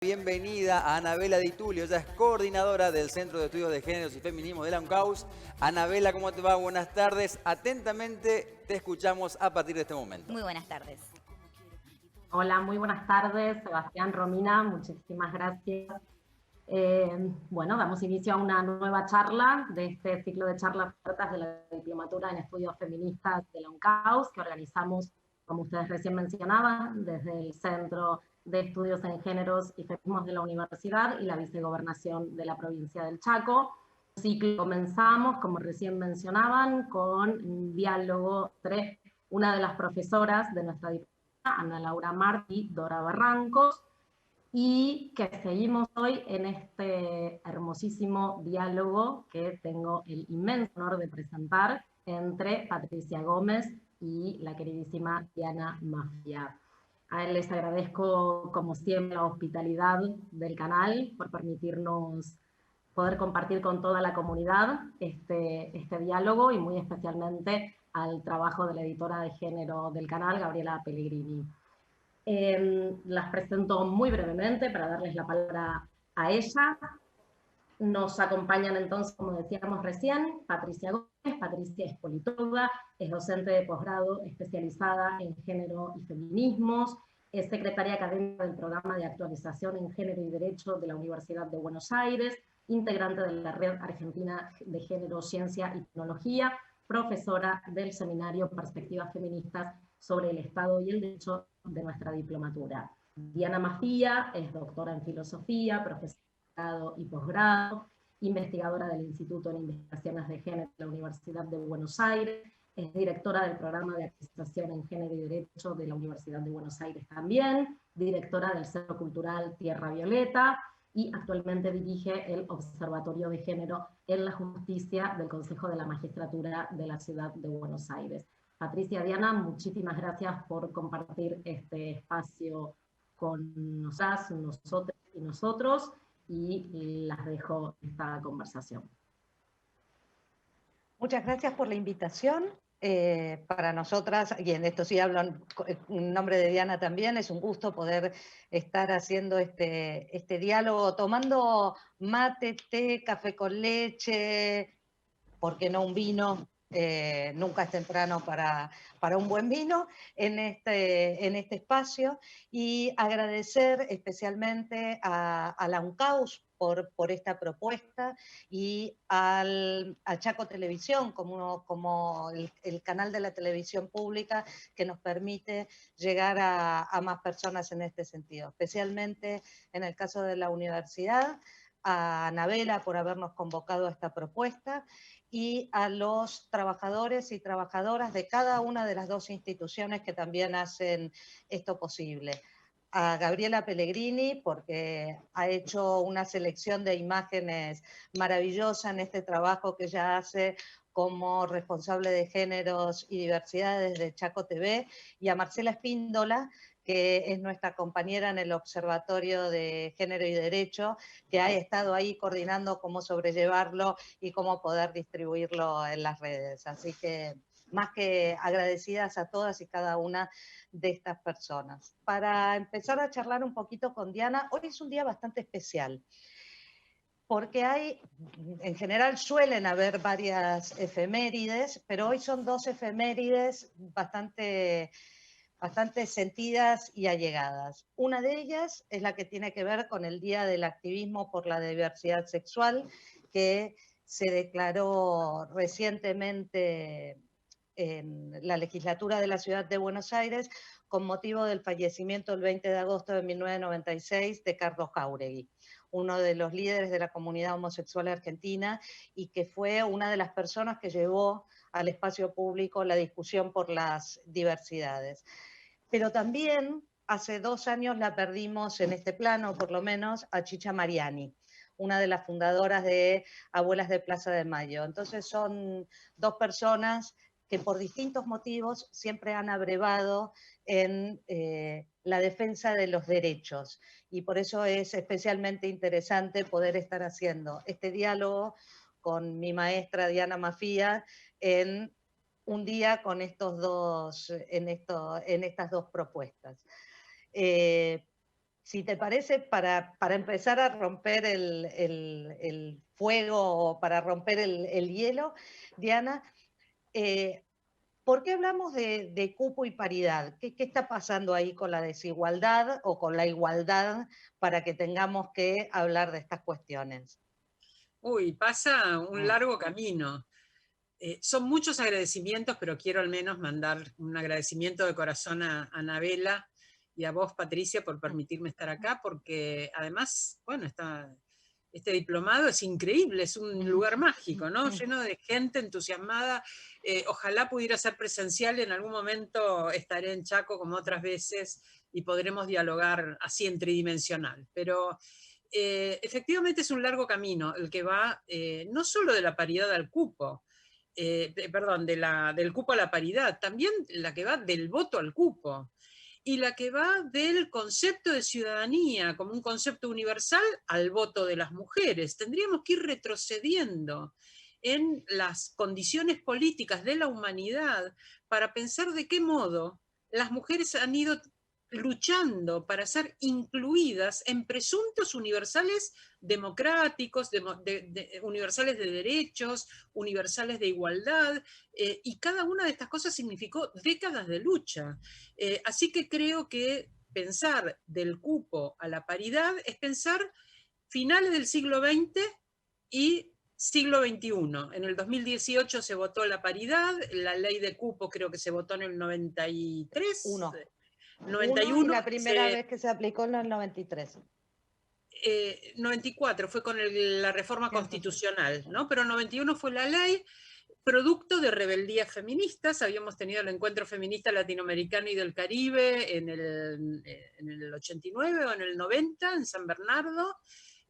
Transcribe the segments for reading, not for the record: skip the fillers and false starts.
Bienvenida a Anabela Di Tulio, ella es coordinadora del Centro de Estudios de Géneros y Feminismo de la UNCAUS. Anabela, ¿cómo te va? Buenas tardes. Atentamente te escuchamos a partir de este momento. Muy buenas tardes. Hola, muy buenas tardes, Sebastián, Romina, muchísimas gracias. Bueno, damos inicio a una nueva charla de este ciclo de charlas cortas de la Diplomatura en Estudios Feministas de la UNCAUS, que organizamos, como ustedes recién mencionaban, desde el Centro de Estudios en Géneros y Feminismos de la Universidad y la Vicegobernación de la provincia del Chaco. El ciclo comenzamos, como recién mencionaban, con un diálogo entre una de las profesoras de nuestra diplomatura, Ana Laura Martí, Dora Barrancos, y que seguimos hoy en este hermosísimo diálogo que tengo el inmenso honor de presentar entre Patricia Gómez y la queridísima Diana Mafia. A él les agradezco, como siempre, la hospitalidad del canal por permitirnos poder compartir con toda la comunidad este diálogo y muy especialmente al trabajo de la editora de género del canal, Gabriela Pellegrini. Las presento muy brevemente para darles la palabra a ella. Nos acompañan entonces, como decíamos recién, Patricia Gómez. Patricia es politóloga, es docente de posgrado especializada en género y feminismos, es secretaria académica del programa de actualización en género y derecho de la Universidad de Buenos Aires, integrante de la Red Argentina de Género, Ciencia y Tecnología, profesora del seminario Perspectivas Feministas sobre el Estado y el Derecho de nuestra diplomatura. Diana Mafia es doctora en filosofía, profesora y posgrado, investigadora del Instituto en Investigaciones de Género de la Universidad de Buenos Aires, es directora del programa de actualización en Género y Derecho de la Universidad de Buenos Aires también, directora del Centro Cultural Tierra Violeta, y actualmente dirige el Observatorio de Género en la Justicia del Consejo de la Magistratura de la Ciudad de Buenos Aires. Patricia, Diana, muchísimas gracias por compartir este espacio con nosotras, nosotros y nosotros, y las dejo esta conversación. Muchas gracias por la invitación. Para nosotras, y en esto sí hablo en nombre de Diana también, es un gusto poder estar haciendo este diálogo, tomando mate, té, café con leche, ¿por qué no un vino? Nunca es temprano para un buen vino en este espacio, y agradecer especialmente a la UNCAUS por esta propuesta, y a Chaco Televisión como el canal de la televisión pública que nos permite llegar a más personas en este sentido, especialmente en el caso de la universidad, a Anabela por habernos convocado a esta propuesta, y a los trabajadores y trabajadoras de cada una de las dos instituciones que también hacen esto posible. A Gabriela Pellegrini, porque ha hecho una selección de imágenes maravillosa en este trabajo que ella hace como responsable de géneros y diversidades de Chaco TV, y a Marcela Espíndola, que es nuestra compañera en el Observatorio de Género y Derecho, que ha estado ahí coordinando cómo sobrellevarlo y cómo poder distribuirlo en las redes. Así que más que agradecidas a todas y cada una de estas personas. Para empezar a charlar un poquito con Diana, hoy es un día bastante especial, porque en general suelen haber varias efemérides, pero hoy son dos efemérides bastante sentidas y allegadas. Una de ellas es la que tiene que ver con el Día del Activismo por la Diversidad Sexual, que se declaró recientemente en la legislatura de la Ciudad de Buenos Aires con motivo del fallecimiento el 20 de agosto de 1996 de Carlos Jáuregui, uno de los líderes de la comunidad homosexual argentina, y que fue una de las personas que llevó al espacio público la discusión por las diversidades. Pero también hace 2 años la perdimos en este plano, por lo menos, a Chicha Mariani, una de las fundadoras de Abuelas de Plaza de Mayo. Entonces son dos personas que por distintos motivos siempre han abrevado en la defensa de los derechos, y por eso es especialmente interesante poder estar haciendo este diálogo con mi maestra Diana Mafia en un día con estas dos propuestas. si te parece, para empezar a romper el fuego o para romper el hielo, Diana, ¿por qué hablamos de cupo y paridad? ¿Qué está pasando ahí con la desigualdad o con la igualdad para que tengamos que hablar de estas cuestiones? Uy, pasa un largo camino. Son muchos agradecimientos, pero quiero al menos mandar un agradecimiento de corazón a Anabela y a vos, Patricia, por permitirme estar acá, porque además, bueno, este diplomado es increíble, es un lugar mágico, ¿no? Lleno de gente entusiasmada. Ojalá pudiera ser presencial, en algún momento estaré en Chaco como otras veces y podremos dialogar así en tridimensional. Pero efectivamente es un largo camino el que va no solo de la paridad al cupo, perdón, del cupo a la paridad, también la que va del voto al cupo y la que va del concepto de ciudadanía como un concepto universal al voto de las mujeres. Tendríamos que ir retrocediendo en las condiciones políticas de la humanidad para pensar de qué modo las mujeres han ido luchando para ser incluidas en presuntos universales democráticos, universales de derechos, universales de igualdad, y cada una de estas cosas significó décadas de lucha. Así que creo que pensar del cupo a la paridad es pensar finales del siglo XX y siglo XXI. En el 2018 se votó la paridad, la ley de cupo creo que se votó en el 93. 91, y la primera vez que se aplicó en el 93. 94 fue con la reforma constitucional, ¿no? Pero 91 fue la ley, producto de rebeldías feministas. Habíamos tenido el encuentro feminista latinoamericano y del Caribe en el 89 o en el 90, en San Bernardo,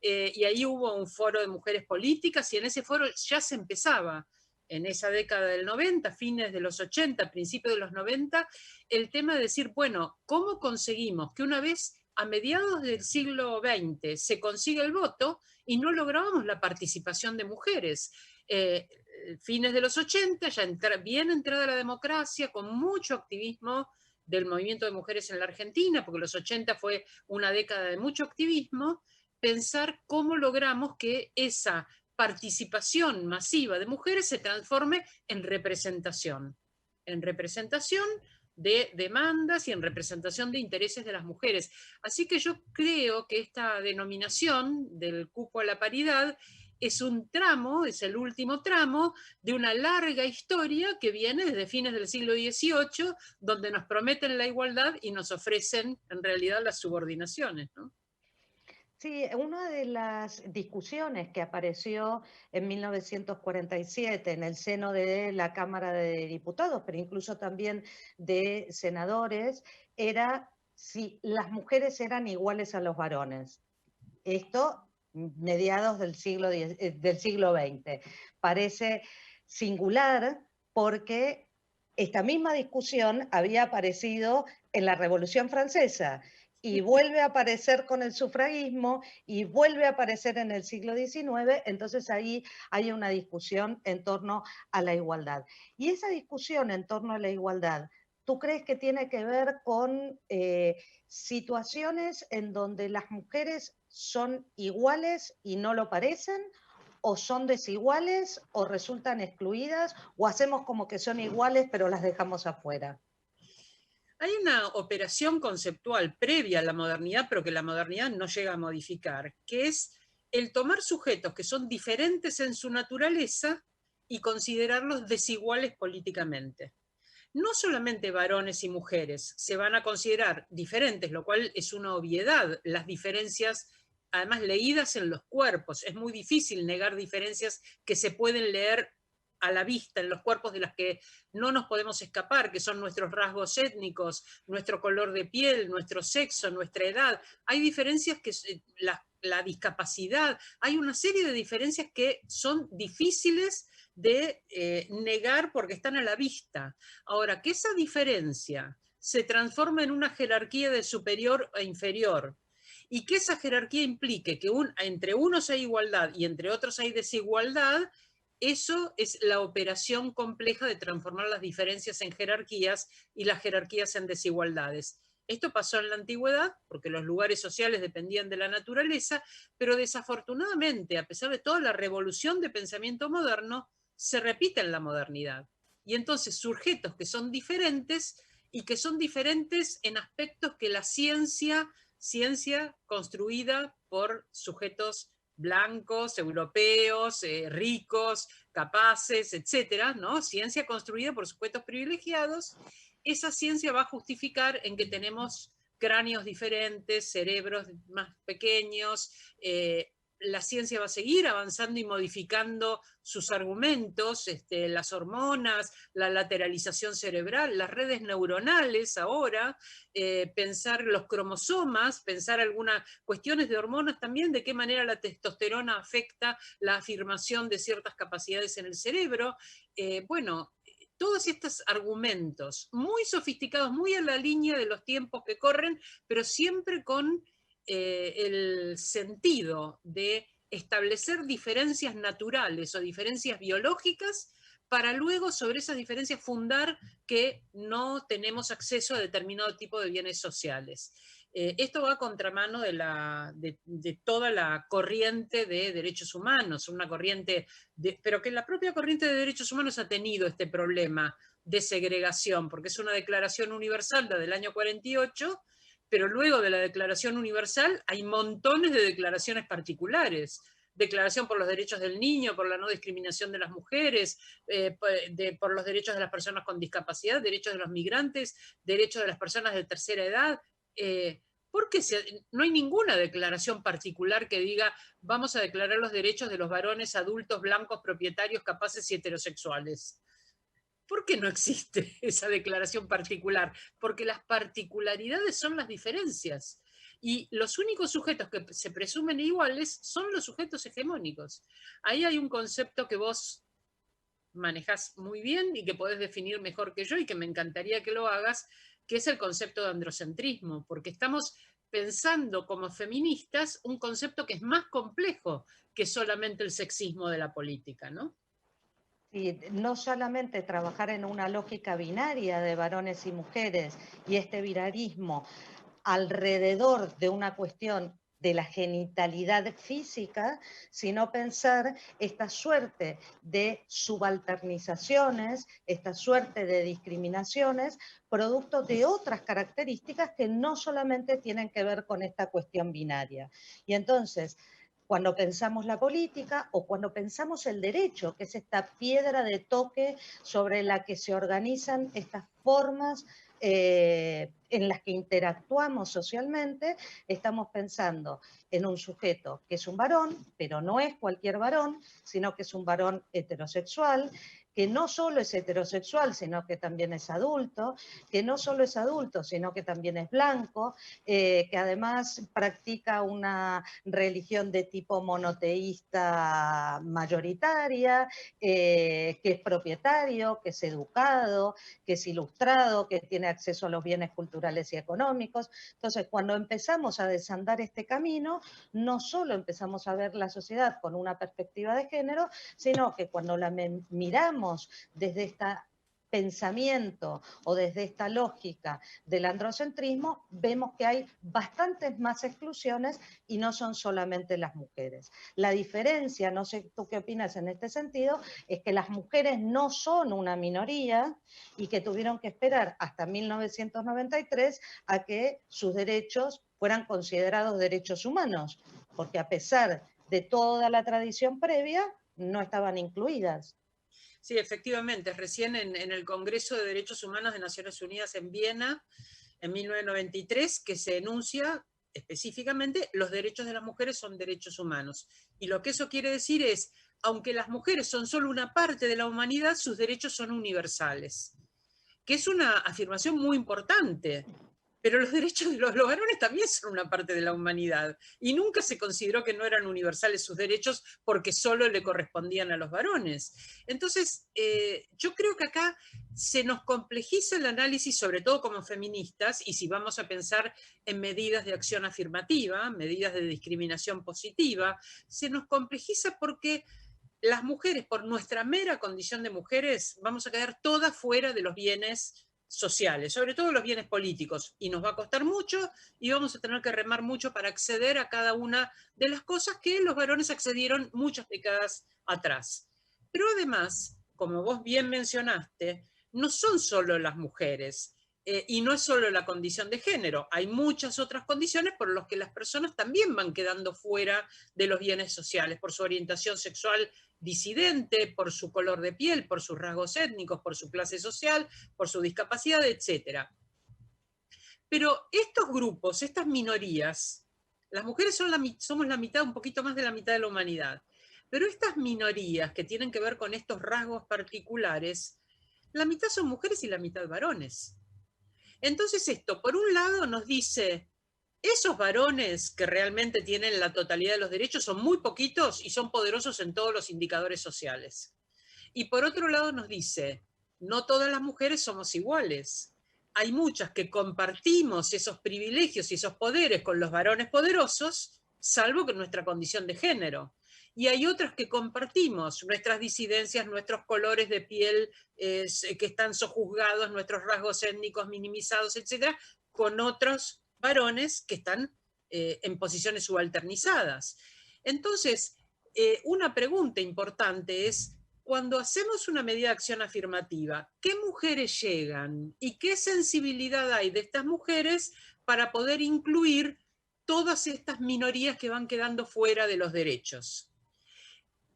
y ahí hubo un foro de mujeres políticas, y en ese foro ya se empezaba, en esa década del 90, fines de los 80, principios de los 90, el tema de decir, bueno, ¿cómo conseguimos que una vez a mediados del siglo XX se consiga el voto y no lográbamos la participación de mujeres? Fines de los 80, ya bien entrada la democracia, con mucho activismo del movimiento de mujeres en la Argentina, porque los 80 fue una década de mucho activismo, pensar cómo logramos que esa participación masiva de mujeres se transforme en representación de demandas y en representación de intereses de las mujeres. Así que yo creo que esta denominación del cupo a la paridad es un tramo, es el último tramo de una larga historia que viene desde fines del siglo XVIII, donde nos prometen la igualdad y nos ofrecen en realidad las subordinaciones, ¿no? Sí, una de las discusiones que apareció en 1947 en el seno de la Cámara de Diputados, pero incluso también de senadores, era si las mujeres eran iguales a los varones. Esto mediados del siglo XX. Parece singular porque esta misma discusión había aparecido en la Revolución Francesa y vuelve a aparecer con el sufragismo y vuelve a aparecer en el siglo XIX, entonces ahí hay una discusión en torno a la igualdad. Y esa discusión en torno a la igualdad, ¿tú crees que tiene que ver con situaciones en donde las mujeres son iguales y no lo parecen? ¿O son desiguales o resultan excluidas? ¿O hacemos como que son iguales pero las dejamos afuera? Hay una operación conceptual previa a la modernidad, pero que la modernidad no llega a modificar, que es el tomar sujetos que son diferentes en su naturaleza y considerarlos desiguales políticamente. No solamente varones y mujeres se van a considerar diferentes, lo cual es una obviedad, las diferencias además leídas en los cuerpos. Es muy difícil negar diferencias que se pueden leer a la vista en los cuerpos de las que no nos podemos escapar, que son nuestros rasgos étnicos, nuestro color de piel, nuestro sexo, nuestra edad. Hay diferencias que la discapacidad, hay una serie de diferencias que son difíciles de negar porque están a la vista. Ahora, que esa diferencia se transforma en una jerarquía de superior e inferior, y que esa jerarquía implique que entre unos hay igualdad y entre otros hay desigualdad, eso es la operación compleja de transformar las diferencias en jerarquías y las jerarquías en desigualdades. Esto pasó en la antigüedad, porque los lugares sociales dependían de la naturaleza, pero desafortunadamente, a pesar de toda la revolución de pensamiento moderno, se repite en la modernidad. Y entonces sujetos que son diferentes, y que son diferentes en aspectos que la ciencia construida por sujetos blancos, europeos, ricos, capaces, etcétera, ¿no? Ciencia construida por sujetos privilegiados, esa ciencia va a justificar en que tenemos cráneos diferentes, cerebros más pequeños, la ciencia va a seguir avanzando y modificando sus argumentos, las hormonas, la lateralización cerebral, las redes neuronales ahora, pensar los cromosomas, pensar algunas cuestiones de hormonas también, de qué manera la testosterona afecta la afirmación de ciertas capacidades en el cerebro. Bueno, todos estos argumentos muy sofisticados, muy a la línea de los tiempos que corren, pero siempre con el sentido de establecer diferencias naturales o diferencias biológicas para luego sobre esas diferencias fundar que no tenemos acceso a determinado tipo de bienes sociales. Esto va a contramano de toda la corriente de derechos humanos, una corriente pero que la propia corriente de derechos humanos ha tenido este problema de segregación, porque es una declaración universal del año 48, pero luego de la Declaración Universal hay montones de declaraciones particulares. Declaración por los derechos del niño, por la no discriminación de las mujeres, por los derechos de las personas con discapacidad, derechos de los migrantes, derechos de las personas de tercera edad. Porque no hay ninguna declaración particular que diga vamos a declarar los derechos de los varones adultos, blancos, propietarios, capaces y heterosexuales. ¿Por qué no existe esa declaración particular? Porque las particularidades son las diferencias. Y los únicos sujetos que se presumen iguales son los sujetos hegemónicos. Ahí hay un concepto que vos manejás muy bien y que podés definir mejor que yo y que me encantaría que lo hagas, que es el concepto de androcentrismo, porque estamos pensando como feministas un concepto que es más complejo que solamente el sexismo de la política, ¿no? Y no solamente trabajar en una lógica binaria de varones y mujeres y este binarismo alrededor de una cuestión de la genitalidad física, sino pensar esta suerte de subalternizaciones, esta suerte de discriminaciones, producto de otras características que no solamente tienen que ver con esta cuestión binaria. Y entonces, cuando pensamos la política o cuando pensamos el derecho, que es esta piedra de toque sobre la que se organizan estas formas en las que interactuamos socialmente, estamos pensando en un sujeto que es un varón, pero no es cualquier varón, sino que es un varón heterosexual, que no solo es heterosexual, sino que también es adulto, que no solo es adulto, sino que también es blanco, que además practica una religión de tipo monoteísta mayoritaria, que es propietario, que es educado, que es ilustrado, que tiene acceso a los bienes culturales y económicos. Entonces, cuando empezamos a desandar este camino, no solo empezamos a ver la sociedad con una perspectiva de género, sino que cuando la miramos desde este pensamiento o desde esta lógica del androcentrismo, vemos que hay bastantes más exclusiones y no son solamente las mujeres. La diferencia, no sé tú qué opinas en este sentido, es que las mujeres no son una minoría y que tuvieron que esperar hasta 1993 a que sus derechos fueran considerados derechos humanos, porque a pesar de toda la tradición previa, no estaban incluidas. Sí, efectivamente, recién en el Congreso de Derechos Humanos de Naciones Unidas en Viena, en 1993, que se enuncia específicamente los derechos de las mujeres son derechos humanos. Y lo que eso quiere decir es, aunque las mujeres son solo una parte de la humanidad, sus derechos son universales, que es una afirmación muy importante. Pero los derechos de los varones también son una parte de la humanidad y nunca se consideró que no eran universales sus derechos porque solo le correspondían a los varones. Entonces, yo creo que acá se nos complejiza el análisis, sobre todo como feministas, y si vamos a pensar en medidas de acción afirmativa, medidas de discriminación positiva, se nos complejiza porque las mujeres, por nuestra mera condición de mujeres, vamos a quedar todas fuera de los bienes sociales, sobre todo los bienes políticos, y nos va a costar mucho y vamos a tener que remar mucho para acceder a cada una de las cosas que los varones accedieron muchas décadas atrás. Pero además, como vos bien mencionaste, no son solo las mujeres, y no es solo la condición de género, hay muchas otras condiciones por las que las personas también van quedando fuera de los bienes sociales, por su orientación sexual disidente, por su color de piel, por sus rasgos étnicos, por su clase social, por su discapacidad, etc. Pero estos grupos, estas minorías, las mujeres somos la mitad, un poquito más de la mitad de la humanidad, pero estas minorías que tienen que ver con estos rasgos particulares, la mitad son mujeres y la mitad varones. Entonces esto, por un lado, nos dice, esos varones que realmente tienen la totalidad de los derechos son muy poquitos y son poderosos en todos los indicadores sociales. Y por otro lado nos dice, no todas las mujeres somos iguales. Hay muchas que compartimos esos privilegios y esos poderes con los varones poderosos, salvo que nuestra condición de género. Y hay otras que compartimos nuestras disidencias, nuestros colores de piel que están sojuzgados, nuestros rasgos étnicos minimizados, etcétera, con otros varones que están en posiciones subalternizadas. Entonces, una pregunta importante es, cuando hacemos una medida de acción afirmativa, ¿qué mujeres llegan y qué sensibilidad hay de estas mujeres para poder incluir todas estas minorías que van quedando fuera de los derechos?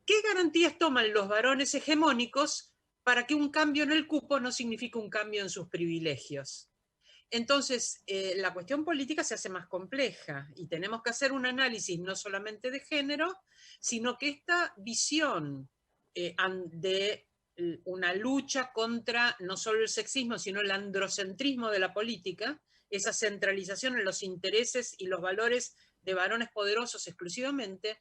¿Qué garantías toman los varones hegemónicos para que un cambio en el cupo no signifique un cambio en sus privilegios? Entonces, la cuestión política se hace más compleja y tenemos que hacer un análisis no solamente de género, sino que esta visión de una lucha contra no solo el sexismo, sino el androcentrismo de la política, esa centralización en los intereses y los valores de varones poderosos exclusivamente,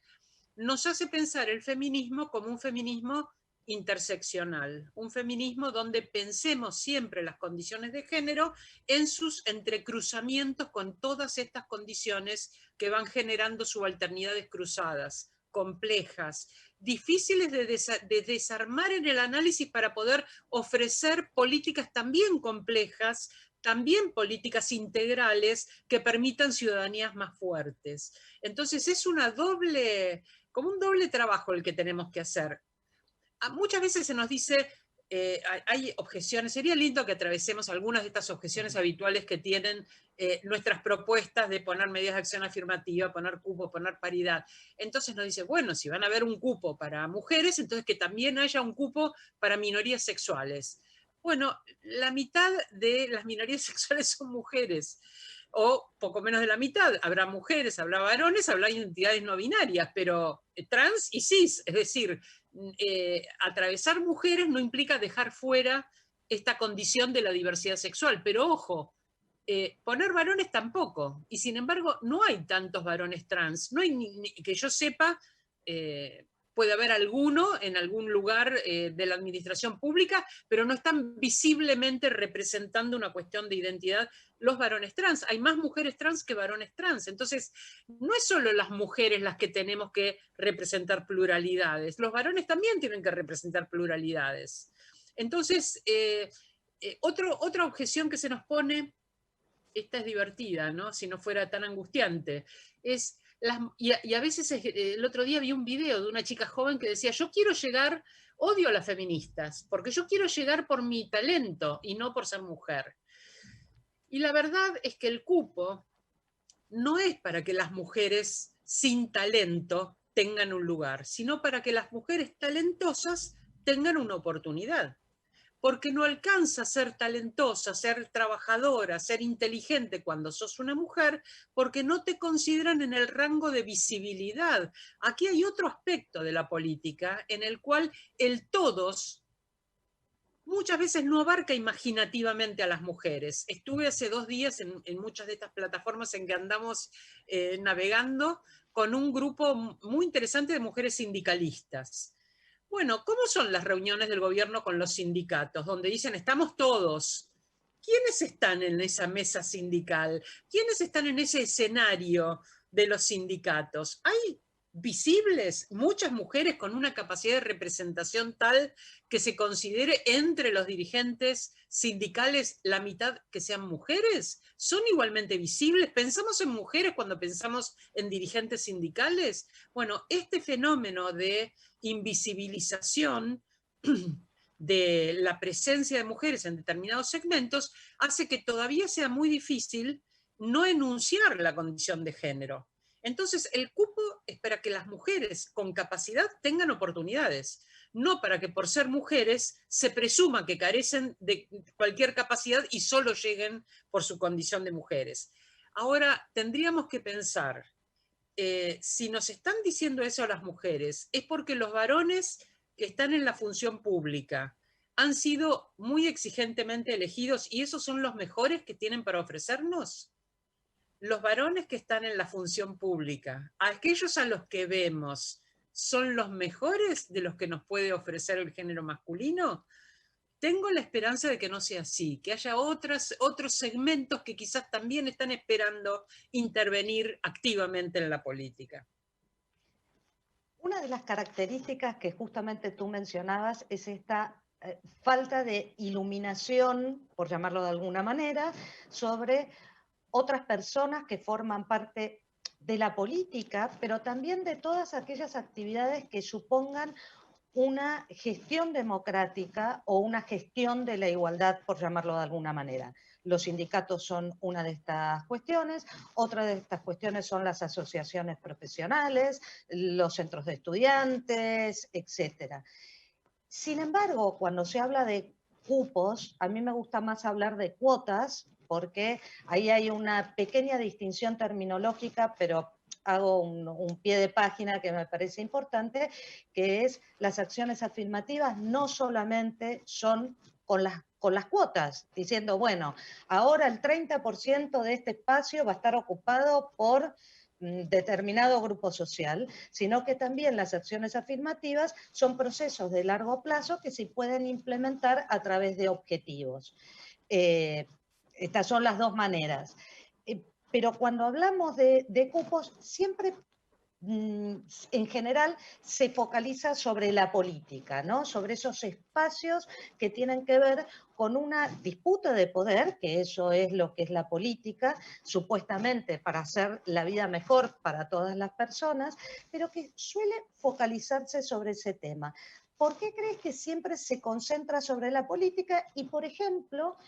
nos hace pensar el feminismo como un feminismo interseccional, un feminismo donde pensemos siempre las condiciones de género en sus entrecruzamientos con todas estas condiciones que van generando subalternidades cruzadas, complejas, difíciles de desarmar en el análisis para poder ofrecer políticas también complejas, también políticas integrales que permitan ciudadanías más fuertes. Entonces es como un doble trabajo el que tenemos que hacer. Muchas veces se nos dice, hay objeciones, sería lindo que atravesemos algunas de estas objeciones habituales que tienen nuestras propuestas de poner medidas de acción afirmativa, poner cupo, poner paridad. Entonces nos dice, bueno, si van a haber un cupo para mujeres, entonces que también haya un cupo para minorías sexuales. Bueno, la mitad de las minorías sexuales son mujeres, o poco menos de la mitad. Habrá mujeres, habrá varones, habrá identidades no binarias, pero trans y cis, es decir, atravesar mujeres no implica dejar fuera esta condición de la diversidad sexual, pero ojo, poner varones tampoco, y sin embargo no hay tantos varones trans, no hay que yo sepa, puede haber alguno en algún lugar de la administración pública, pero no están visiblemente representando una cuestión de identidad los varones trans. Hay más mujeres trans que varones trans. Entonces, no es solo las mujeres las que tenemos que representar pluralidades, los varones también tienen que representar pluralidades. Entonces, otra objeción que se nos pone, esta es divertida, ¿no? Si no fuera tan angustiante, es... Y a veces, el otro día vi un video de una chica joven que decía, yo quiero llegar, odio a las feministas, porque yo quiero llegar por mi talento y no por ser mujer. Y la verdad es que el cupo no es para que las mujeres sin talento tengan un lugar, sino para que las mujeres talentosas tengan una oportunidad. Porque no alcanza a ser talentosa, ser trabajadora, ser inteligente cuando sos una mujer, porque no te consideran en el rango de visibilidad. Aquí hay otro aspecto de la política en el cual el todos muchas veces no abarca imaginativamente a las mujeres. Estuve hace 2 días en muchas de estas plataformas en que andamos navegando con un grupo muy interesante de mujeres sindicalistas. Bueno, ¿cómo son las reuniones del gobierno con los sindicatos? Donde dicen, estamos todos. ¿Quiénes están en esa mesa sindical? ¿Quiénes están en ese escenario de los sindicatos? Hay visibles, muchas mujeres con una capacidad de representación tal que se considere entre los dirigentes sindicales la mitad que sean mujeres? ¿Son igualmente visibles? ¿Pensamos en mujeres cuando pensamos en dirigentes sindicales? Bueno, este fenómeno de invisibilización de la presencia de mujeres en determinados segmentos hace que todavía sea muy difícil no enunciar la condición de género. Entonces, el cupo es para que las mujeres con capacidad tengan oportunidades, no para que por ser mujeres se presuma que carecen de cualquier capacidad y solo lleguen por su condición de mujeres. Ahora, tendríamos que pensar, si nos están diciendo eso a las mujeres, es porque los varones que están en la función pública han sido muy exigentemente elegidos y esos son los mejores que tienen para ofrecernos. Los varones que están en la función pública, aquellos a los que vemos, ¿son los mejores de los que nos puede ofrecer el género masculino? Tengo la esperanza de que no sea así, que haya otros segmentos que quizás también están esperando intervenir activamente en la política. Una de las características que justamente tú mencionabas es esta falta de iluminación, por llamarlo de alguna manera, sobre otras personas que forman parte de la política, pero también de todas aquellas actividades que supongan una gestión democrática o una gestión de la igualdad, por llamarlo de alguna manera. Los sindicatos son una de estas cuestiones, otra de estas cuestiones son las asociaciones profesionales, los centros de estudiantes, etc. Sin embargo, cuando se habla de cupos, a mí me gusta más hablar de cuotas, porque ahí hay una pequeña distinción terminológica, pero hago un pie de página que me parece importante, que es las acciones afirmativas no solamente son con las cuotas, diciendo, bueno, ahora el 30% de este espacio va a estar ocupado por determinado grupo social, sino que también las acciones afirmativas son procesos de largo plazo que se pueden implementar a través de objetivos. Estas son las dos maneras. Pero cuando hablamos de cupos, siempre en general se focaliza sobre la política, ¿no? Sobre esos espacios que tienen que ver con una disputa de poder, que eso es lo que es la política, supuestamente para hacer la vida mejor para todas las personas, pero que suele focalizarse sobre ese tema. ¿Por qué crees que siempre se concentra sobre la política? Y, por ejemplo,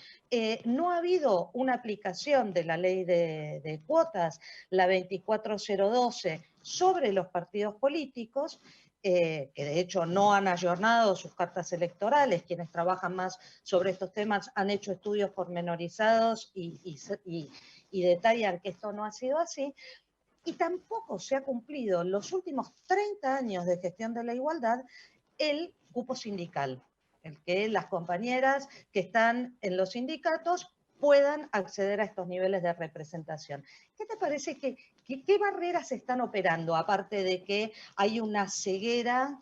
no ha habido una aplicación de la ley de cuotas, la 24012, sobre los partidos políticos, que de hecho no han ayornado sus cartas electorales. Quienes trabajan más sobre estos temas han hecho estudios pormenorizados y detallan que esto no ha sido así. Y tampoco se ha cumplido en los últimos 30 años de gestión de la igualdad el cupo sindical, el que las compañeras que están en los sindicatos puedan acceder a estos niveles de representación. ¿Qué te parece qué barreras se están operando, aparte de que hay una ceguera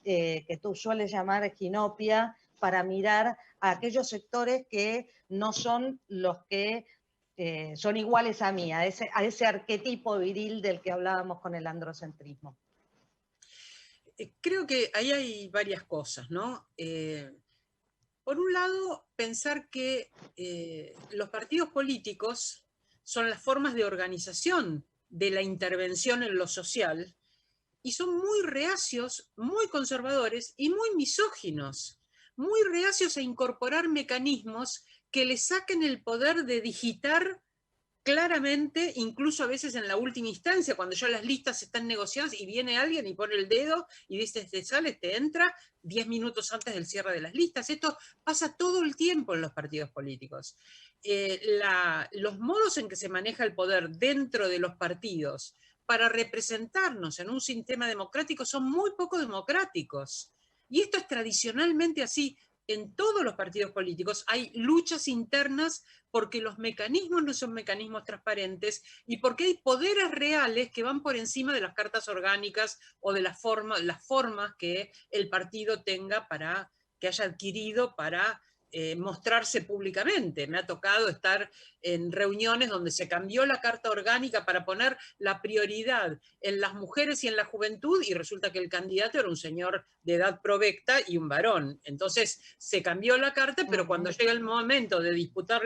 que tú sueles llamar equinopia, para mirar a aquellos sectores que no son los que son iguales a mí, a ese arquetipo viril del que hablábamos con el androcentrismo? Creo que ahí hay varias cosas, ¿no? Por un lado, pensar que los partidos políticos son las formas de organización de la intervención en lo social y son muy reacios, muy conservadores y muy misóginos, muy reacios a incorporar mecanismos que les saquen el poder de digitar claramente, incluso a veces en la última instancia, cuando ya las listas están negociadas y viene alguien y pone el dedo y dice, te sale, te entra, 10 minutos antes del cierre de las listas. Esto pasa todo el tiempo en los partidos políticos. Los modos en que se maneja el poder dentro de los partidos para representarnos en un sistema democrático son muy poco democráticos. Y esto es tradicionalmente así. En todos los partidos políticos hay luchas internas porque los mecanismos no son mecanismos transparentes y porque hay poderes reales que van por encima de las cartas orgánicas o de las formas que el partido tenga que haya adquirido para mostrarse públicamente. Me ha tocado estar en reuniones donde se cambió la carta orgánica para poner la prioridad en las mujeres y en la juventud, y resulta que el candidato era un señor de edad provecta y un varón. Entonces se cambió la carta, pero cuando llega el momento de disputar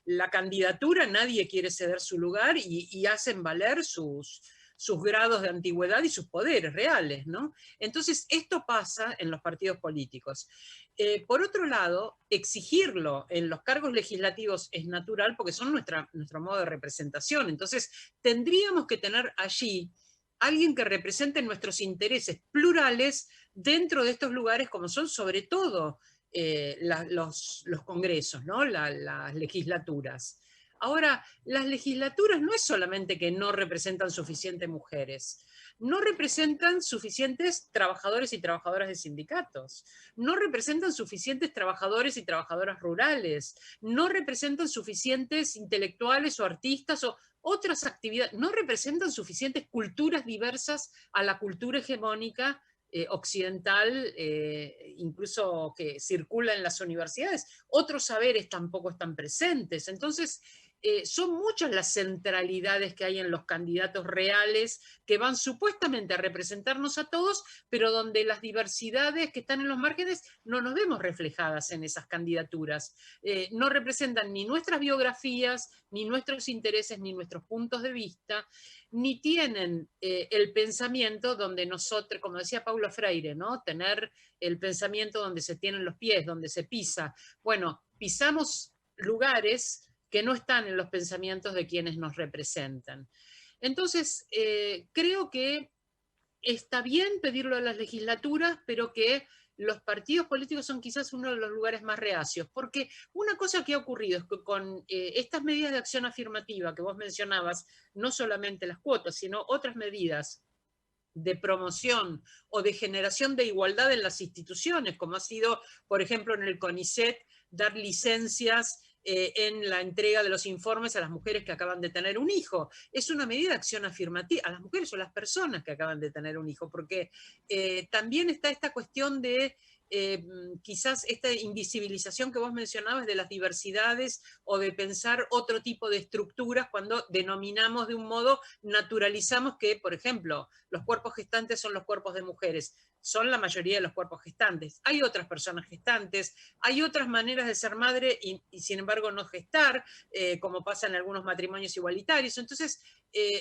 la candidatura, nadie quiere ceder su lugar y hacen valer sus grados de antigüedad y sus poderes reales, ¿no? Entonces, esto pasa en los partidos políticos. Por otro lado, exigirlo en los cargos legislativos es natural porque son nuestro modo de representación. Entonces, tendríamos que tener allí alguien que represente nuestros intereses plurales dentro de estos lugares, como son sobre todo los congresos, ¿no? Las legislaturas. Ahora, las legislaturas no es solamente que no representan suficientes mujeres, no representan suficientes trabajadores y trabajadoras de sindicatos, no representan suficientes trabajadores y trabajadoras rurales, no representan suficientes intelectuales o artistas o otras actividades, no representan suficientes culturas diversas a la cultura hegemónica occidental, incluso que circula en las universidades. Otros saberes tampoco están presentes. Entonces, son muchas las centralidades que hay en los candidatos reales que van supuestamente a representarnos a todos, pero donde las diversidades que están en los márgenes no nos vemos reflejadas en esas candidaturas. No representan ni nuestras biografías, ni nuestros intereses, ni nuestros puntos de vista, ni tienen el pensamiento donde nosotros, como decía Paulo Freire, ¿no? Tener el pensamiento donde se tienen los pies, donde se pisa. Bueno, pisamos lugares que no están en los pensamientos de quienes nos representan. Entonces, creo que está bien pedirlo a las legislaturas, pero que los partidos políticos son quizás uno de los lugares más reacios, porque una cosa que ha ocurrido es que con estas medidas de acción afirmativa que vos mencionabas, no solamente las cuotas, sino otras medidas de promoción o de generación de igualdad en las instituciones, como ha sido, por ejemplo, en el CONICET, dar licencias en la entrega de los informes a las mujeres que acaban de tener un hijo. Es una medida de acción afirmativa, a las mujeres o las personas que acaban de tener un hijo, porque también está esta cuestión de quizás esta invisibilización que vos mencionabas de las diversidades o de pensar otro tipo de estructuras cuando denominamos de un modo, naturalizamos que, por ejemplo, los cuerpos gestantes son los cuerpos de mujeres. Son la mayoría de los cuerpos gestantes. Hay otras personas gestantes, hay otras maneras de ser madre y sin embargo no gestar, como pasa en algunos matrimonios igualitarios. Entonces,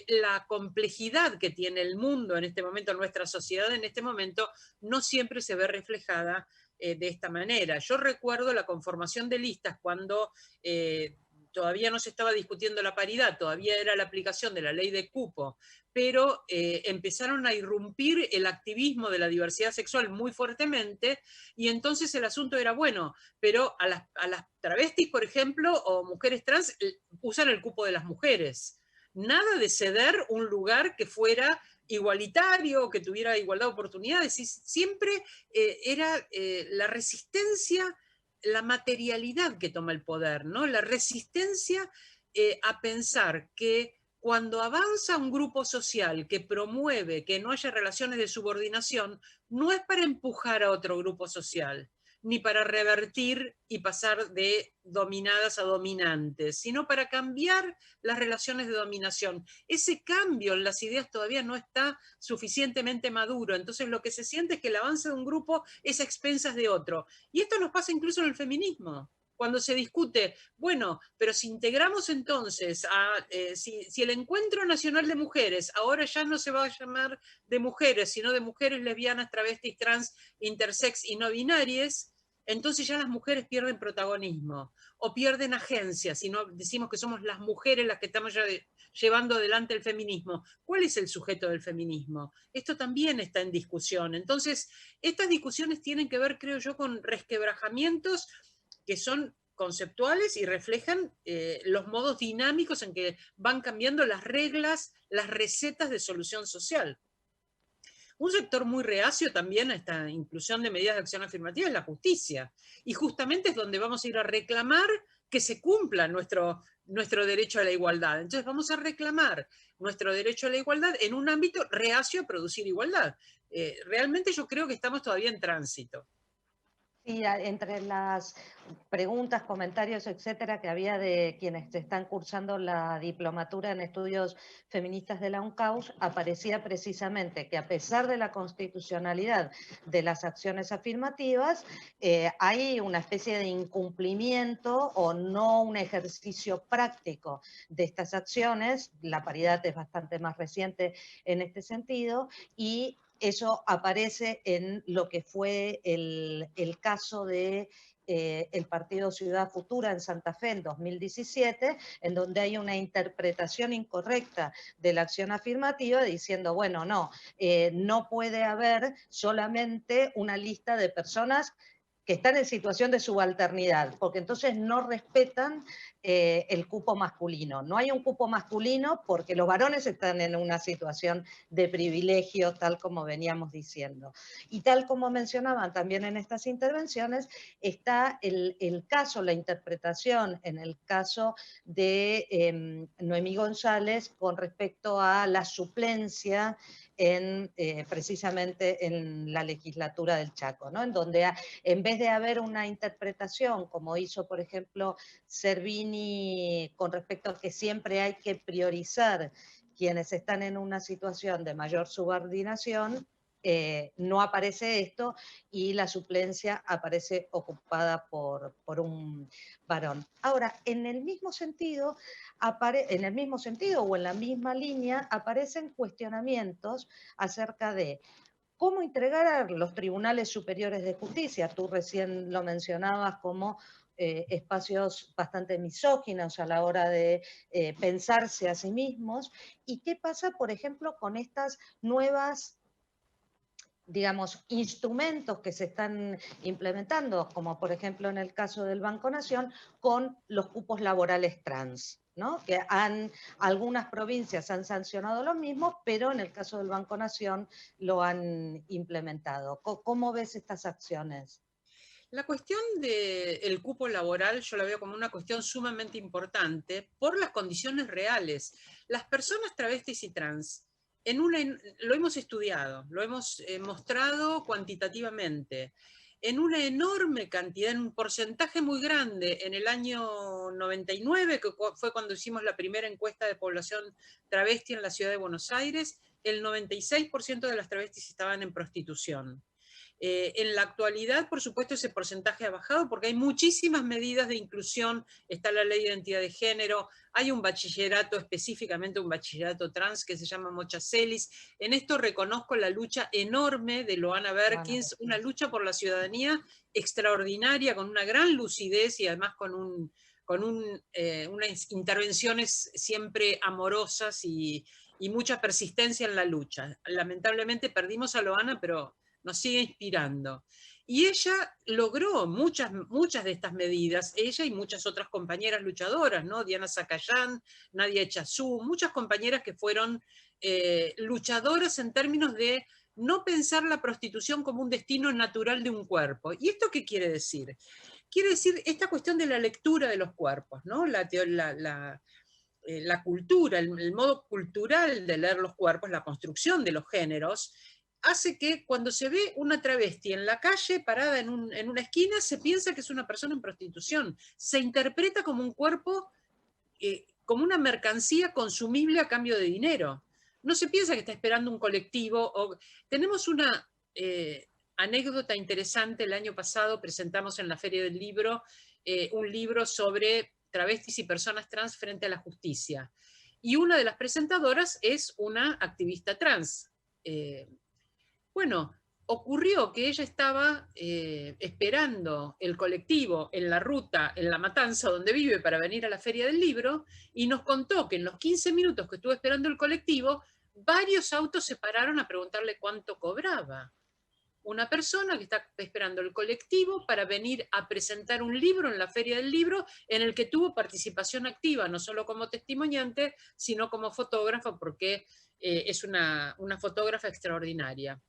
la complejidad que tiene el mundo en este momento, nuestra sociedad en este momento, no siempre se ve reflejada de esta manera. Yo recuerdo la conformación de listas cuando todavía no se estaba discutiendo la paridad, todavía era la aplicación de la ley de cupo, pero empezaron a irrumpir el activismo de la diversidad sexual muy fuertemente, y entonces el asunto era, bueno, pero a las travestis, por ejemplo, o mujeres trans, usan el cupo de las mujeres. Nada de ceder un lugar que fuera igualitario, que tuviera igualdad de oportunidades, y siempre era la resistencia, la materialidad que toma el poder, ¿no? La resistencia a pensar que cuando avanza un grupo social que promueve que no haya relaciones de subordinación, no es para empujar a otro grupo social, ni para revertir y pasar de dominadas a dominantes, sino para cambiar las relaciones de dominación. Ese cambio en las ideas todavía no está suficientemente maduro, entonces lo que se siente es que el avance de un grupo es a expensas de otro. Y esto nos pasa incluso en el feminismo. Cuando se discute, bueno, pero si integramos entonces, si el Encuentro Nacional de Mujeres ahora ya no se va a llamar de mujeres, sino de mujeres lesbianas, travestis, trans, intersex y no binarias, entonces ya las mujeres pierden protagonismo o pierden agencia, si no decimos que somos las mujeres las que estamos llevando adelante el feminismo. ¿Cuál es el sujeto del feminismo? Esto también está en discusión. Entonces, estas discusiones tienen que ver, creo yo, con resquebrajamientos que son conceptuales y reflejan los modos dinámicos en que van cambiando las reglas, las recetas de solución social. Un sector muy reacio también a esta inclusión de medidas de acción afirmativa es la justicia. Y justamente es donde vamos a ir a reclamar que se cumpla nuestro derecho a la igualdad. Entonces vamos a reclamar nuestro derecho a la igualdad en un ámbito reacio a producir igualdad. Realmente yo creo que estamos todavía en tránsito. Sí, entre las preguntas, comentarios, etcétera, que había de quienes están cursando la diplomatura en estudios feministas de la UNCAUS, aparecía precisamente que a pesar de la constitucionalidad de las acciones afirmativas, hay una especie de incumplimiento o no un ejercicio práctico de estas acciones. La paridad es bastante más reciente en este sentido y eso aparece en lo que fue el caso de el partido Ciudad Futura en Santa Fe en 2017, en donde hay una interpretación incorrecta de la acción afirmativa diciendo, bueno, no puede haber solamente una lista de personas que están en situación de subalternidad, porque entonces no respetan el cupo masculino. No hay un cupo masculino porque los varones están en una situación de privilegio, tal como veníamos diciendo. Y tal como mencionaban también en estas intervenciones, está el caso, la interpretación en el caso de Noemí González con respecto a la suplencia precisamente en la legislatura del Chaco, ¿no? En donde en vez de haber una interpretación, como hizo, por ejemplo, Servini con respecto a que siempre hay que priorizar quienes están en una situación de mayor subordinación, no aparece esto y la suplencia aparece ocupada por un varón. Ahora, en el mismo sentido o en la misma línea aparecen cuestionamientos acerca de cómo integrar los tribunales superiores de justicia. Tú recién lo mencionabas como espacios bastante misóginos a la hora de pensarse a sí mismos. ¿Y qué pasa, por ejemplo, con estas nuevas, digamos, instrumentos que se están implementando, como por ejemplo en el caso del Banco Nación, con los cupos laborales trans, ¿no? Que algunas provincias han sancionado lo mismo, pero en el caso del Banco Nación lo han implementado. ¿Cómo ves estas acciones? La cuestión del cupo laboral yo la veo como una cuestión sumamente importante por las condiciones reales. Las personas travestis y trans, lo hemos estudiado, lo hemos mostrado cuantitativamente, en una enorme cantidad, en un porcentaje muy grande, en el año 99, que fue cuando hicimos la primera encuesta de población travesti en la ciudad de Buenos Aires, el 96% de las travestis estaban en prostitución. En la actualidad, por supuesto, ese porcentaje ha bajado porque hay muchísimas medidas de inclusión, está la ley de identidad de género, hay un bachillerato, específicamente un bachillerato trans que se llama Mochacelis. En esto reconozco la lucha enorme de Loana Berkins, una lucha por la ciudadanía extraordinaria, con una gran lucidez y además con unas intervenciones siempre amorosas y mucha persistencia en la lucha. Lamentablemente perdimos a Loana, pero nos sigue inspirando. Y ella logró muchas de estas medidas, ella y muchas otras compañeras luchadoras, ¿no? Diana Zacayán, Nadia Echazú, muchas compañeras que fueron luchadoras en términos de no pensar la prostitución como un destino natural de un cuerpo. ¿Y esto qué quiere decir? Quiere decir esta cuestión de la lectura de los cuerpos, ¿no? La cultura, el modo cultural de leer los cuerpos, la construcción de los géneros, hace que cuando se ve una travesti en la calle parada en una esquina, se piensa que es una persona en prostitución. Se interpreta como un cuerpo, como una mercancía consumible a cambio de dinero. No se piensa que está esperando un colectivo. Tenemos una anécdota interesante. El año pasado presentamos en la Feria del Libro un libro sobre travestis y personas trans frente a la justicia. Y una de las presentadoras es una activista trans. Bueno, ocurrió que ella estaba esperando el colectivo en la ruta, en La Matanza, donde vive, para venir a la Feria del Libro, y nos contó que en los 15 minutos que estuvo esperando el colectivo, varios autos se pararon a preguntarle cuánto cobraba. Una persona que está esperando el colectivo para venir a presentar un libro en la Feria del Libro, en el que tuvo participación activa, no solo como testimoniante, sino como fotógrafa, porque es una fotógrafa extraordinaria.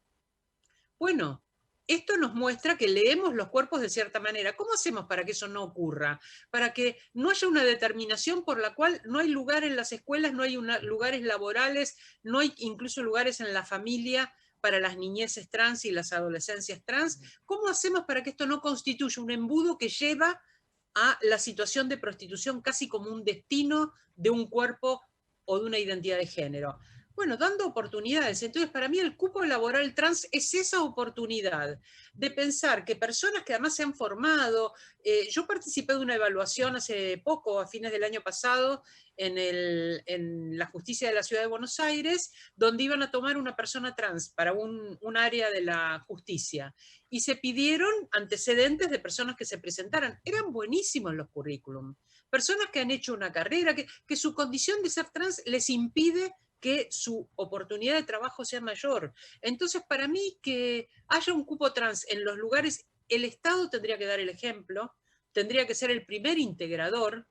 Bueno, esto nos muestra que leemos los cuerpos de cierta manera. ¿Cómo hacemos para que eso no ocurra? Para que no haya una determinación por la cual no hay lugar en las escuelas, no hay lugares laborales, no hay incluso lugares en la familia para las niñeces trans y las adolescencias trans. ¿Cómo hacemos para que esto no constituya un embudo que lleva a la situación de prostitución casi como un destino de un cuerpo o de una identidad de género? Bueno, dando oportunidades. Entonces, para mí el cupo laboral trans es esa oportunidad de pensar que personas que además se han formado, yo participé de una evaluación hace poco, a fines del año pasado, en la justicia de la Ciudad de Buenos Aires, donde iban a tomar una persona trans para un área de la justicia. Y se pidieron antecedentes de personas que se presentaran. Eran buenísimos los currículum. Personas que han hecho una carrera, que su condición de ser trans les impide que su oportunidad de trabajo sea mayor. Entonces, para mí, que haya un cupo trans en los lugares, el Estado tendría que dar el ejemplo, tendría que ser el primer integrador,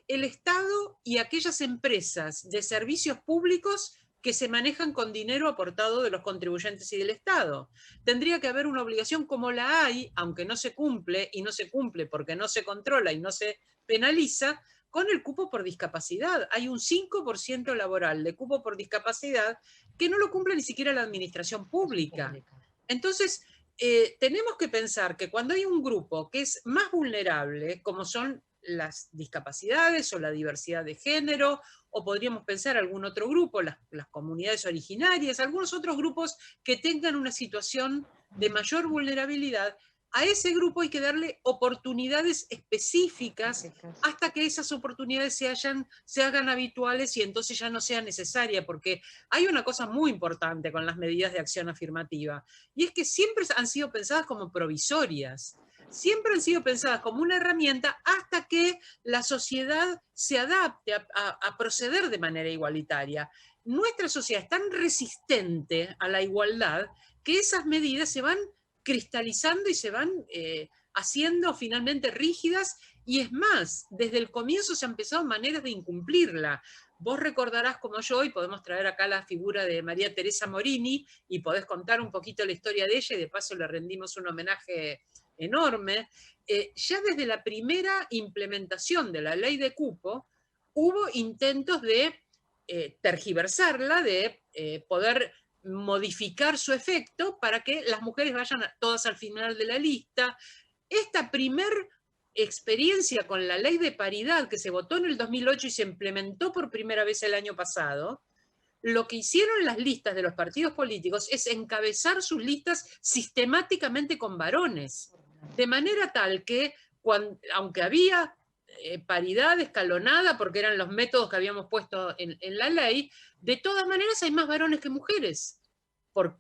el Estado y aquellas empresas de servicios públicos que se manejan con dinero aportado de los contribuyentes y del Estado. Tendría que haber una obligación como la hay, aunque no se cumple, y no se cumple porque no se controla y no se penaliza, con el cupo por discapacidad. Hay un 5% laboral de cupo por discapacidad que no lo cumple ni siquiera la administración pública. Entonces, tenemos que pensar que cuando hay un grupo que es más vulnerable, como son las discapacidades o la diversidad de género, o podríamos pensar algún otro grupo, las comunidades originarias, algunos otros grupos que tengan una situación de mayor vulnerabilidad, a ese grupo hay que darle oportunidades específicas hasta que esas oportunidades se hagan habituales y entonces ya no sea necesaria, porque hay una cosa muy importante con las medidas de acción afirmativa, y es que siempre han sido pensadas como provisorias, siempre han sido pensadas como una herramienta hasta que la sociedad se adapte a proceder de manera igualitaria. Nuestra sociedad es tan resistente a la igualdad que esas medidas se van cristalizando y se van haciendo finalmente rígidas, y es más, desde el comienzo se han empezado maneras de incumplirla. Vos recordarás como yo, y podemos traer acá la figura de María Teresa Morini, y podés contar un poquito la historia de ella, y de paso le rendimos un homenaje enorme. Ya desde la primera implementación de la ley de cupo, hubo intentos de tergiversarla, de poder modificar su efecto para que las mujeres vayan todas al final de la lista. Esta primer experiencia con la ley de paridad que se votó en el 2008 y se implementó por primera vez el año pasado, lo que hicieron las listas de los partidos políticos es encabezar sus listas sistemáticamente con varones, de manera tal que, aunque había paridad escalonada, porque eran los métodos que habíamos puesto en la ley, de todas maneras hay más varones que mujeres. Por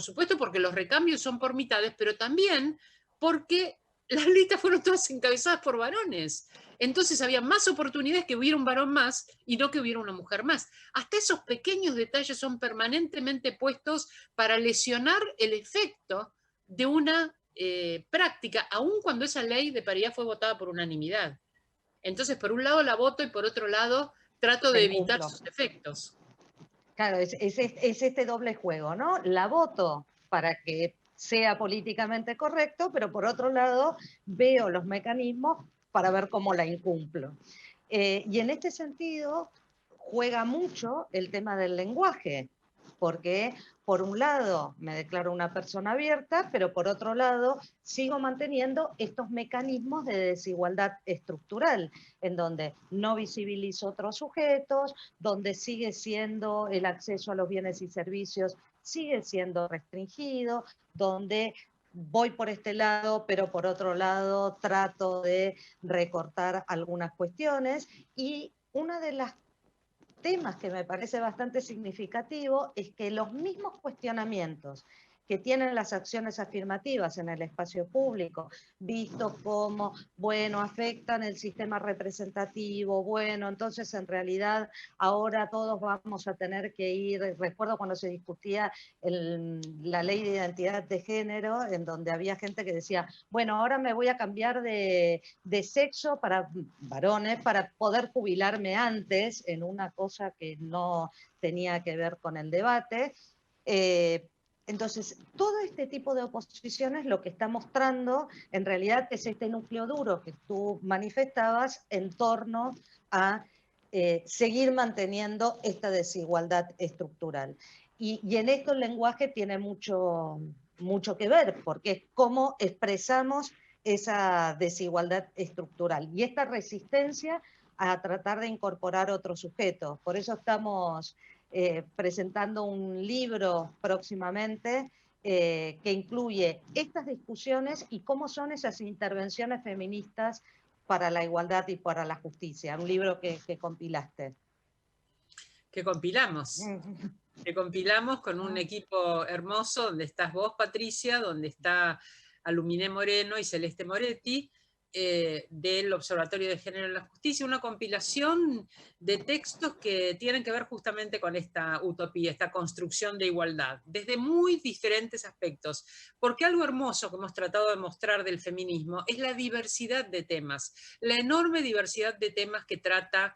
supuesto, porque los recambios son por mitades, pero también porque las listas fueron todas encabezadas por varones. Entonces había más oportunidades que hubiera un varón más y no que hubiera una mujer más. Hasta esos pequeños detalles son permanentemente puestos para lesionar el efecto de una práctica, aun cuando esa ley de paridad fue votada por unanimidad. Entonces, por un lado la voto y por otro lado trato de evitar sus efectos. Claro, es este doble juego, ¿no? La voto para que sea políticamente correcto, pero por otro lado veo los mecanismos para ver cómo la incumplo. Y en este sentido juega mucho el tema del lenguaje, porque por un lado me declaro una persona abierta, pero por otro lado sigo manteniendo estos mecanismos de desigualdad estructural, en donde no visibilizo otros sujetos, donde sigue siendo el acceso a los bienes y servicios, sigue siendo restringido, donde voy por este lado, pero por otro lado trato de recortar algunas cuestiones. Y una de las temas que me parece bastante significativo es que los mismos cuestionamientos que tienen las acciones afirmativas en el espacio público, vistos como, bueno, afectan el sistema representativo, bueno, entonces en realidad ahora todos vamos a tener que ir, recuerdo cuando se discutía la ley de identidad de género, en donde había gente que decía, bueno, ahora me voy a cambiar de sexo para varones, para poder jubilarme antes, en una cosa que no tenía que ver con el debate. Entonces, todo este tipo de oposiciones lo que está mostrando en realidad es este núcleo duro que tú manifestabas en torno a seguir manteniendo esta desigualdad estructural. y en esto el lenguaje tiene mucho que ver, porque es cómo expresamos esa desigualdad estructural y esta resistencia a tratar de incorporar otros sujetos. Por eso estamos presentando un libro próximamente que incluye estas discusiones y cómo son esas intervenciones feministas para la igualdad y para la justicia. Un libro que compilaste. Que compilamos. Que compilamos con un equipo hermoso, donde estás vos, Patricia, donde está Aluminé Moreno y Celeste Moretti, del Observatorio de Género en la Justicia, una compilación de textos que tienen que ver justamente con esta utopía, esta construcción de igualdad, desde muy diferentes aspectos, porque algo hermoso que hemos tratado de mostrar del feminismo es la diversidad de temas, la enorme diversidad de temas que trata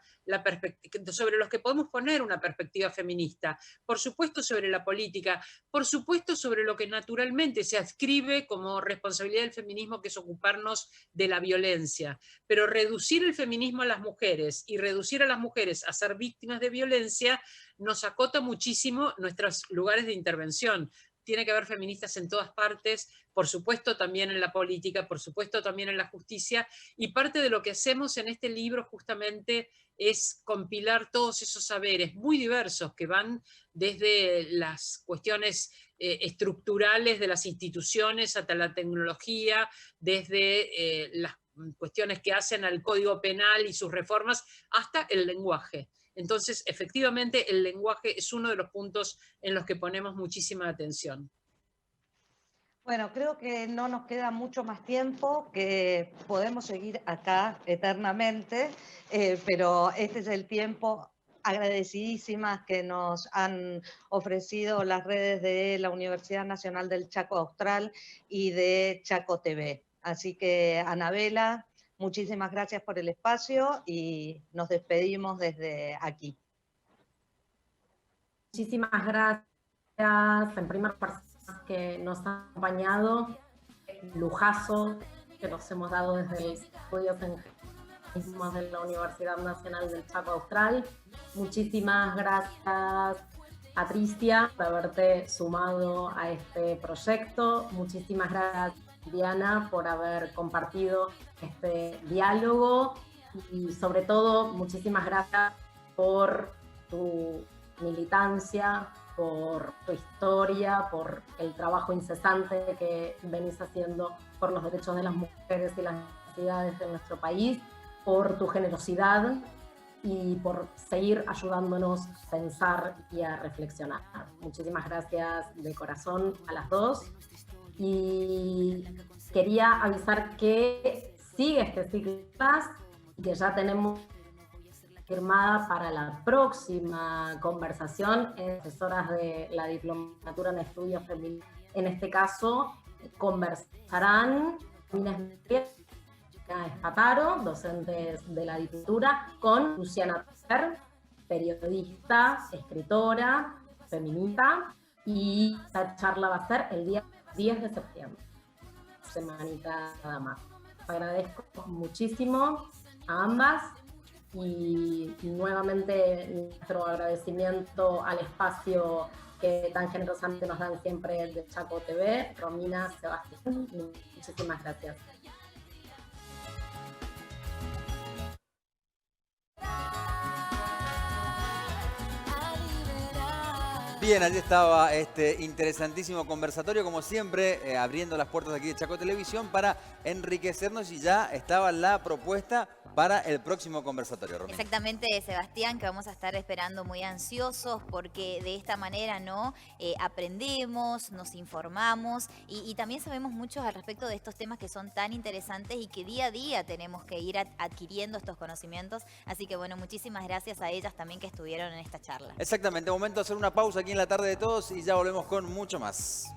sobre los que podemos poner una perspectiva feminista, por supuesto sobre la política, por supuesto sobre lo que naturalmente se adscribe como responsabilidad del feminismo, que es ocuparnos de la violencia, pero reducir el feminismo a las mujeres y reducir a las mujeres a ser víctimas de violencia nos acota muchísimo nuestros lugares de intervención. Tiene que haber feministas en todas partes, por supuesto también en la política, por supuesto también en la justicia, y parte de lo que hacemos en este libro justamente es compilar todos esos saberes muy diversos que van desde las cuestiones estructurales de las instituciones hasta la tecnología, desde las cuestiones que hacen al Código Penal y sus reformas, hasta el lenguaje. Entonces, efectivamente, el lenguaje es uno de los puntos en los que ponemos muchísima atención. Bueno, creo que no nos queda mucho más tiempo, que podemos seguir acá eternamente, pero este es el tiempo. Agradecidísimas que nos han ofrecido las redes de la Universidad Nacional del Chaco Austral y de Chaco TV. Así que, Anabela, muchísimas gracias por el espacio y nos despedimos desde aquí. Muchísimas gracias. En primer lugar, que nos han acompañado, el lujazo que nos hemos dado desde el estudio de la Universidad Nacional del Chaco Austral. Muchísimas gracias, Patricia, por haberte sumado a este proyecto. Muchísimas gracias, Diana, por haber compartido este diálogo y sobre todo muchísimas gracias por tu militancia, por tu historia, por el trabajo incesante que venís haciendo por los derechos de las mujeres y las necesidades de nuestro país, por tu generosidad y por seguir ayudándonos a pensar y a reflexionar. Muchísimas gracias de corazón a las dos. Y quería avisar que sigue este ciclo y que ya tenemos firmada para la próxima conversación, asesoras de la Diplomatura en Estudios Feministas. En este caso, conversarán Inés Espataro, docentes de la Diplomatura, con Luciana Ter, periodista, escritora, feminista, y esta charla va a ser el día 10 de septiembre, semanita nada más. Agradezco muchísimo a ambas. Y nuevamente nuestro agradecimiento al espacio que tan generosamente nos dan siempre de Chaco TV, Romina, Sebastián, muchísimas gracias. Bien, allí estaba este interesantísimo conversatorio, como siempre, abriendo las puertas aquí de Chaco Televisión para enriquecernos, y ya estaba la propuesta para el próximo conversatorio, Romina. Exactamente, Sebastián, que vamos a estar esperando muy ansiosos, porque de esta manera aprendemos, nos informamos y también sabemos mucho al respecto de estos temas que son tan interesantes y que día a día tenemos que ir adquiriendo estos conocimientos. Así que bueno, muchísimas gracias a ellas también que estuvieron en esta charla. Exactamente, momento de hacer una pausa aquí en la tarde de todos y ya volvemos con mucho más.